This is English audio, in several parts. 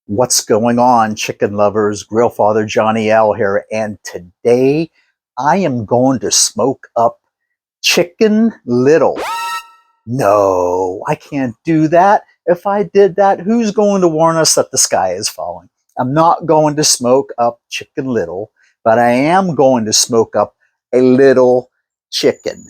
What's going on, chicken lovers? Grill Father Johnny L here, and today I am going to smoke up Chicken Little. No, I can't do that. If I did that, who's going to warn us that the sky is falling? I'm not going to smoke up Chicken Little, but I am going to smoke up a little chicken.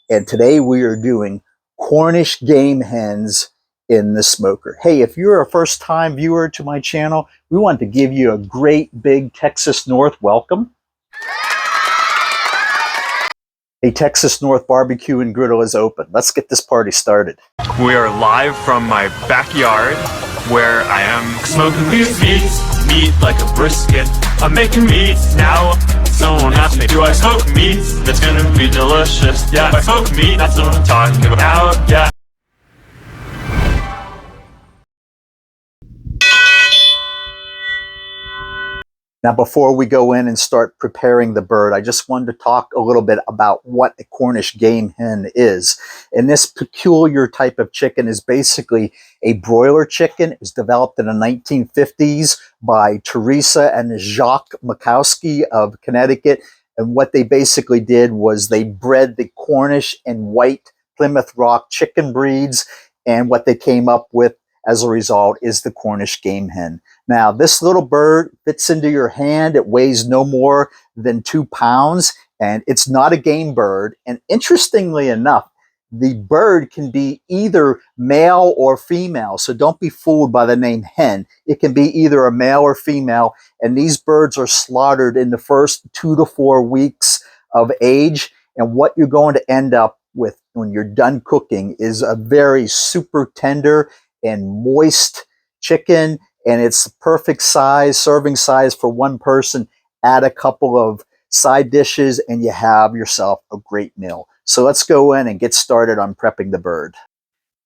And today we are doing Cornish game hens in the smoker. Hey, if you're a first time viewer to my channel, we want to give you a great big Texas North welcome. A Texas North barbecue and griddle is open. Let's get this party started. We are live from my backyard where I am smoking these meat like a brisket. I'm making meat now. Someone asked me, do I smoke meat? That's gonna be delicious. Yeah, if I smoke meat, that's what I'm talking about. Yeah. Now, before we go in and start preparing the bird, I just wanted to talk a little bit about what a Cornish game hen is. And this peculiar type of chicken is basically a broiler chicken. It was developed in the 1950s by Teresa and Jacques Makowski of Connecticut. And what they basically did was they bred the Cornish and white Plymouth Rock chicken breeds. And what they came up with as a result is the Cornish game hen. Now, this little bird fits into your hand. It weighs no more than 2 pounds, and it's not a game bird. And interestingly enough, the bird can be either male or female, so don't be fooled by the name hen. It can be either a male or female, and these birds are slaughtered in the first 2 to 4 weeks of age. And what you're going to end up with when you're done cooking is a very super tender and moist chicken, and it's the perfect size, serving size for one person. Add a couple of side dishes and you have yourself a great meal. So let's go in and get started on prepping the bird.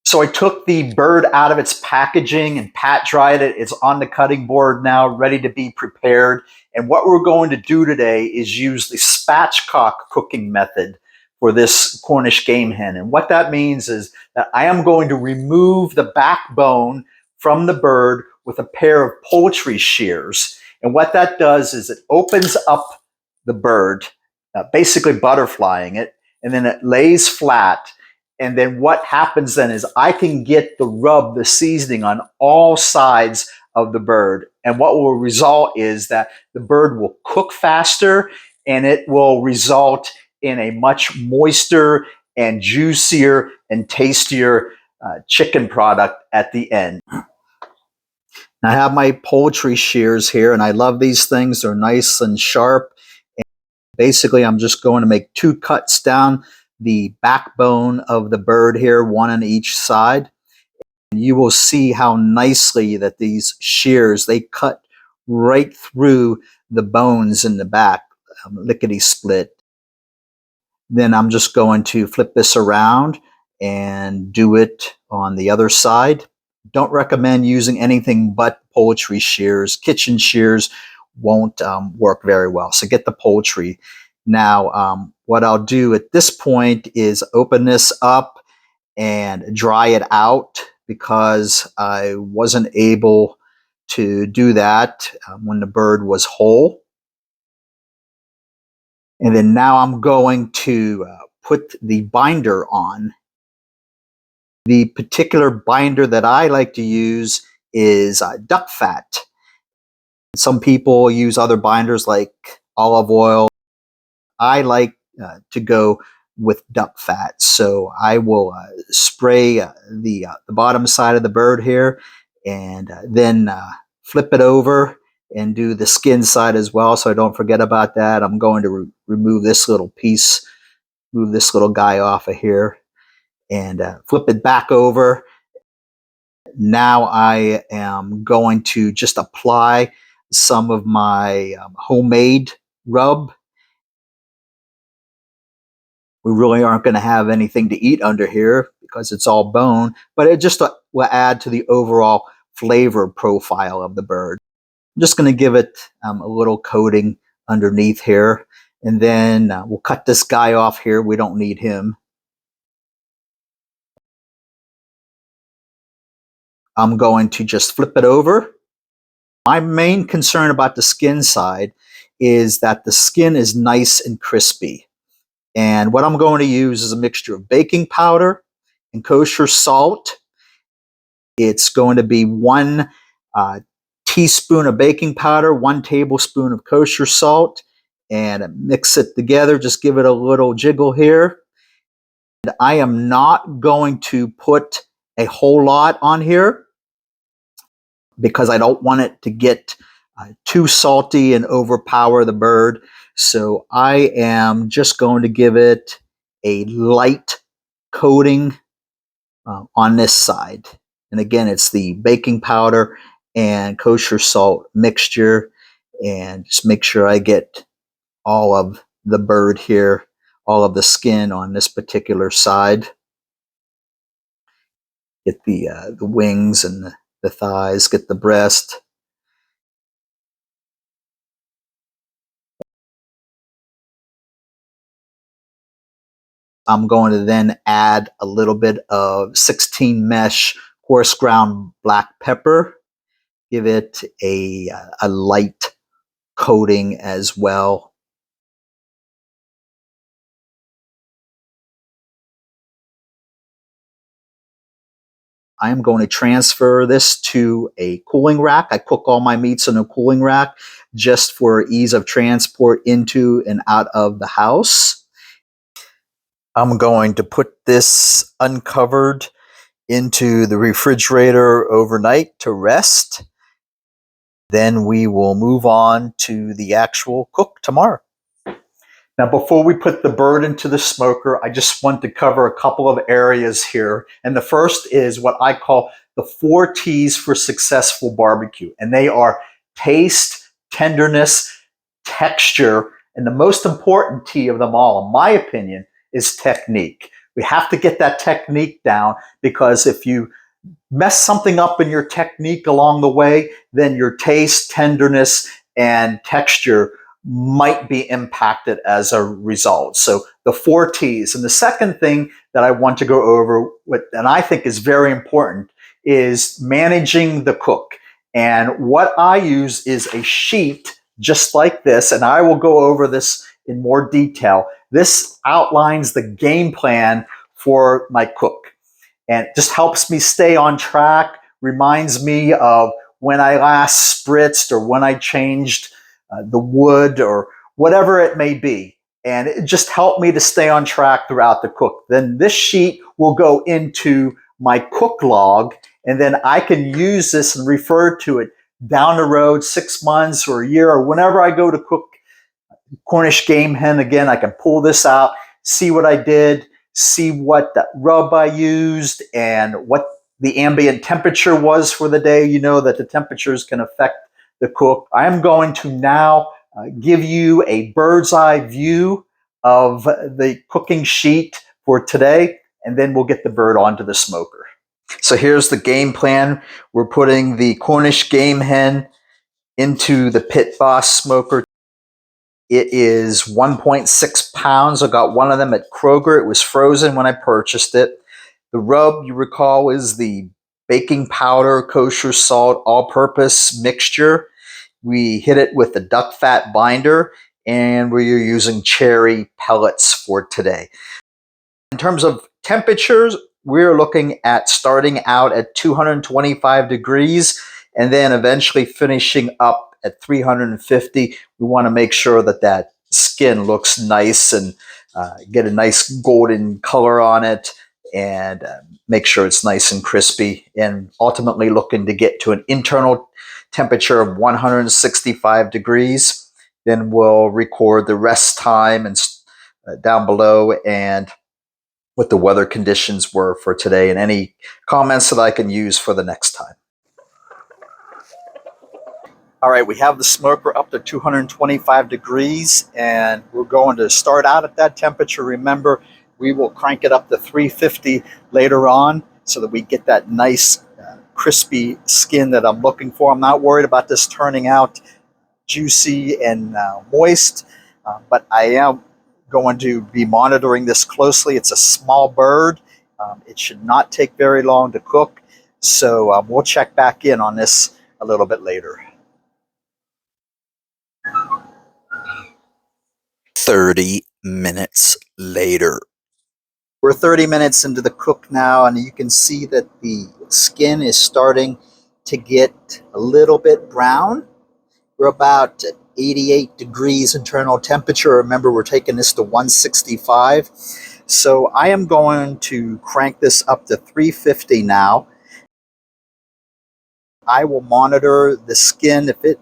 So I took the bird out of its packaging and pat dried it. It's on the cutting board now, ready to be prepared. And what we're going to do today is use the spatchcock cooking method for this Cornish game hen. And what that means is that I am going to remove the backbone from the bird with a pair of poultry shears. And what that does is it opens up the bird, basically butterflying it, and then it lays flat. And then what happens then is I can get the rub, the seasoning on all sides of the bird. And what will result is that the bird will cook faster, and it will result in a much moister and juicier and tastier chicken product at the end. Now I have my poultry shears here, and I love these things. They're nice and sharp. And basically, I'm just going to make 2 cuts down the backbone of the bird here, 1 on each side. And you will see how nicely that these shears, they cut right through the bones in the back, lickety split. Then I'm just going to flip this around and do it on the other side. Don't recommend using anything but poultry shears. Kitchen shears won't work very well. So get the poultry. Now, what I'll do at this point is open this up and dry it out, because I wasn't able to do that when the bird was whole. And then now I'm going to put the binder on. The particular binder that I like to use is duck fat. Some people use other binders like olive oil. I like to go with duck fat. So I will spray the bottom side of the bird here, and then flip it over and do the skin side as well, so I don't forget about that. I'm going to remove this little piece, move this little guy off of here, and flip it back over. Now I am going to just apply some of my homemade rub. We really aren't going to have anything to eat under here because it's all bone, but it just will add to the overall flavor profile of the bird. I'm just going to give it a little coating underneath here, and then we'll cut this guy off here. We don't need him. I'm going to just flip it over. My main concern about the skin side is that the skin is nice and crispy. And what I'm going to use is a mixture of baking powder and kosher salt. It's going to be 1 teaspoon of baking powder, 1 tablespoon of kosher salt, and mix it together. Just give it a little jiggle here. And I am not going to put a whole lot on here because I don't want it to get too salty and overpower the bird. So I am just going to give it a light coating on this side. And again, it's the baking powder and kosher salt mixture. And just make sure I get all of the bird here, all of the skin on this particular side. Get the wings and the thighs, get the breast. I'm going to then add a little bit of 16 mesh coarse ground black pepper. Give it a light coating as well. I am going to transfer this to a cooling rack. I cook all my meats in a cooling rack just for ease of transport into and out of the house. I'm going to put this uncovered into the refrigerator overnight to rest. Then we will move on to the actual cook tomorrow. Now, before we put the bird into the smoker, I just want to cover a couple of areas here. And the first is what I call the 4 T's for successful barbecue. And they are taste, tenderness, texture, and the most important T of them all, in my opinion, is technique. We have to get that technique down, because if you mess something up in your technique along the way, then your taste, tenderness, and texture might be impacted as a result. So the 4 T's. And the second thing that I want to go over with, and I think is very important, is managing the cook. And what I use is a sheet just like this, and I will go over this in more detail. This outlines the game plan for my cook, and it just helps me stay on track, reminds me of when I last spritzed or when I changed the wood or whatever it may be. And it just helped me to stay on track throughout the cook. Then this sheet will go into my cook log, and then I can use this and refer to it down the road, 6 months or a year, or whenever I go to cook Cornish Game Hen again. I can pull this out, see what I did, see what rub I used, and what the ambient temperature was for the day. You know that the temperatures can affect the cook. I am going to now give you a bird's eye view of the cooking sheet for today, and then we'll get the bird onto the smoker. So here's the game plan. We're putting the Cornish Game Hen into the Pit Boss smoker. It is 1.6 pounds. I got one of them at Kroger. It was frozen when I purchased it. The rub, you recall, is the baking powder, kosher salt, all-purpose mixture. We hit it with the duck fat binder, and we're using cherry pellets for today. In terms of temperatures, we're looking at starting out at 225 degrees and then eventually finishing up at 350. We want to make sure that that skin looks nice and get a nice golden color on it, and make sure it's nice and crispy, and ultimately looking to get to an internal temperature of 165 degrees. Then we'll record the rest time and down below, and what the weather conditions were for today, and any comments that I can use for the next time. All right, we have the smoker up to 225 degrees, and we're going to start out at that temperature. Remember, we will crank it up to 350 later on so that we get that nice crispy skin that I'm looking for. I'm not worried about this turning out juicy and moist, but I am going to be monitoring this closely. It's a small bird. It should not take very long to cook. So we'll check back in on this a little bit later. 30 minutes later. We're 30 minutes into the cook now, and you can see that the skin is starting to get a little bit brown. We're about 88 degrees internal temperature. Remember, we're taking this to 165. So I am going to crank this up to 350 now. I will monitor the skin. If it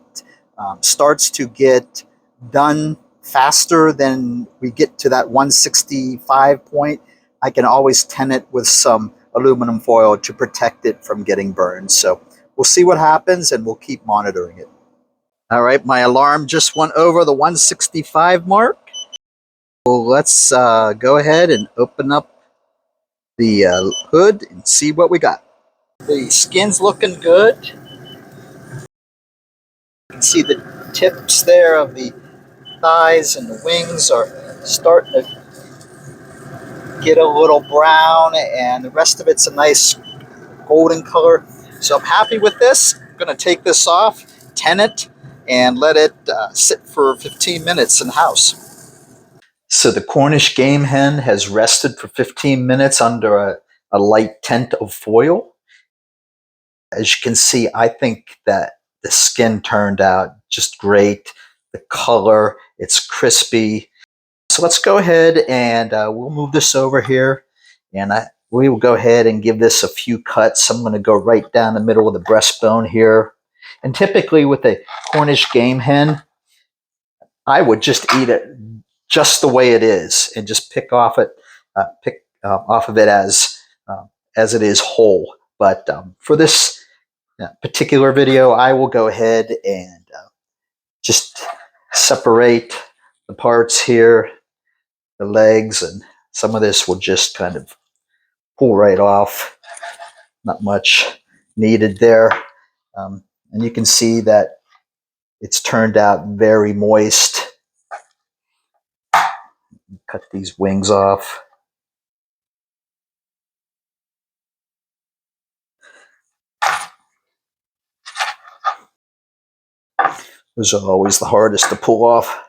starts to get done faster than we get to that 165 point, I can always tin it with some aluminum foil to protect it from getting burned. So we'll see what happens, and we'll keep monitoring it. All right, my alarm just went over the 165 mark. Well, let's go ahead and open up the hood and see what we got. The skin's looking good. You can see the tips there of the thighs and the wings are starting to get a little brown, and the rest of it's a nice golden color. So I'm happy with this. I'm going to take this off, tin it, and let it sit for 15 minutes in the house. So the Cornish Game Hen has rested for 15 minutes under a light tint of foil. As you can see, I think that the skin turned out just great. The color, it's crispy. So let's go ahead and we'll move this over here, and we will go ahead and give this a few cuts. I'm going to go right down the middle of the breastbone here. And typically with a Cornish Game Hen, I would just eat it just the way it is and just pick off of it as it is whole. But for this particular video, I will go ahead and just separate the parts here, the legs, and some of this will just kind of pull right off. Not much needed there. And you can see that it's turned out very moist. Cut these wings off. Those are always the hardest to pull off.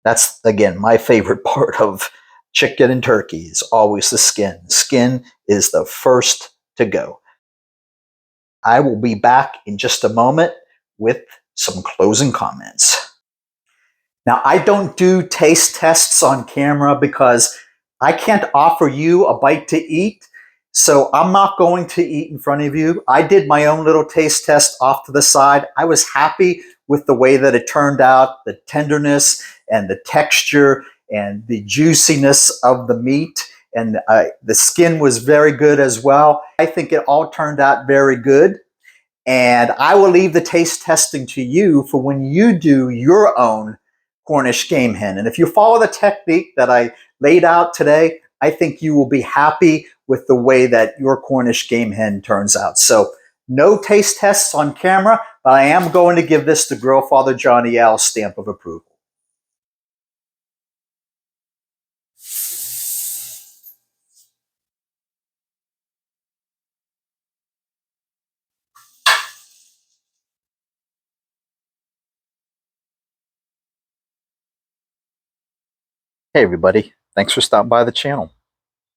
That's, again, my favorite part of chicken and turkey is always the skin. Skin is the first to go. I will be back in just a moment with some closing comments. Now, I don't do taste tests on camera because I can't offer you a bite to eat. So I'm not going to eat in front of you. I did my own little taste test off to the side. I was happy with the way that it turned out, the tenderness and the texture and the juiciness of the meat. And the skin was very good as well. I think it all turned out very good. And I will leave the taste testing to you for when you do your own Cornish Game Hen. And if you follow the technique that I laid out today, I think you will be happy with the way that your Cornish Game Hen turns out. So no taste tests on camera, but I am going to give this the Grill Father Johnny L stamp of approval. Hey everybody, thanks for stopping by the channel.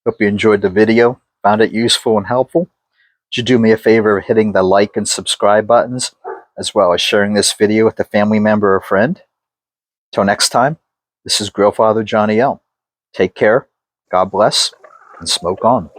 Hope you enjoyed the video, found it useful and helpful. Would you do me a favor of hitting the like and subscribe buttons, as well as sharing this video with a family member or friend? Till next time, this is Grill Father Johnny L. Take care, God bless, and smoke on.